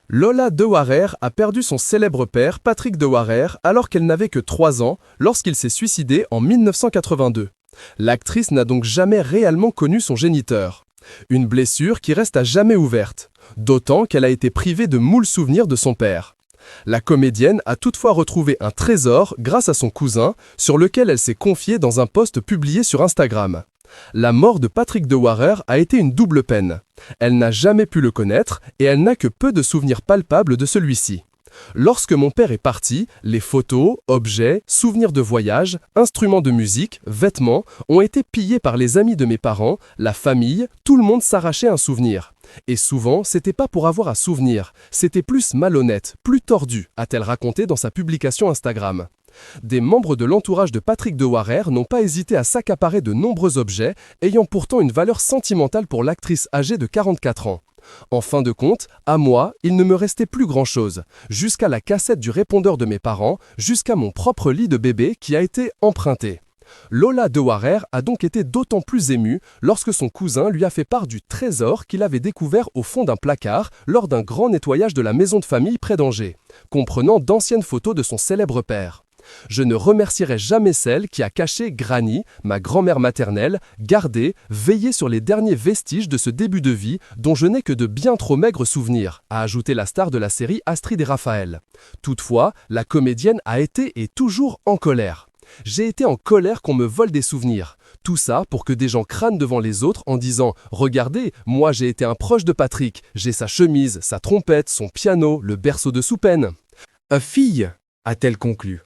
Lola De Warer a perdu son célèbre père, Patrick De Warer, alors qu'elle n'avait que 3 ans, lorsqu'il s'est suicidé en 1982. L'actrice n'a donc jamais réellement connu son géniteur. Une blessure qui reste à jamais ouverte, d'autant qu'elle a été privée de moult souvenirs de son père. La comédienne a toutefois retrouvé un trésor grâce à son cousin, sur lequel elle s'est confiée dans un post publié sur Instagram. La mort de Patrick De Warer a été une double peine. Elle n'a jamais pu le connaître et elle n'a que peu de souvenirs palpables de celui-ci. Lorsque mon père est parti, les photos, objets, souvenirs de voyage, instruments de musique, vêtements ont été pillés par les amis de mes parents, la famille, tout le monde s'arrachait un souvenir. Et souvent, c'était pas pour avoir à souvenir, c'était plus malhonnête, plus tordu, a-t-elle raconté dans sa publication Instagram. Des membres de l'entourage de Patrick De Warer n'ont pas hésité à s'accaparer de nombreux objets, ayant pourtant une valeur sentimentale pour l'actrice âgée de 44 ans. En fin de compte, à moi, il ne me restait plus grand-chose, jusqu'à la cassette du répondeur de mes parents, jusqu'à mon propre lit de bébé qui a été emprunté. Lola De Warer a donc été d'autant plus émue lorsque son cousin lui a fait part du trésor qu'il avait découvert au fond d'un placard lors d'un grand nettoyage de la maison de famille près d'Angers, comprenant d'anciennes photos de son célèbre père. Je ne remercierai jamais celle qui a caché Granny, ma grand-mère maternelle, gardé, veillé sur les derniers vestiges de ce début de vie dont je n'ai que de bien trop maigres souvenirs, a ajouté la star de la série Astrid et Raphaël. Toutefois, la comédienne a été et toujours en colère. J'ai été en colère qu'on me vole des souvenirs. Tout ça pour que des gens crânent devant les autres en disant « Regardez, moi j'ai été un proche de Patrick, j'ai sa chemise, sa trompette, son piano, le berceau de Soupen. » Fille, a-t-elle conclu.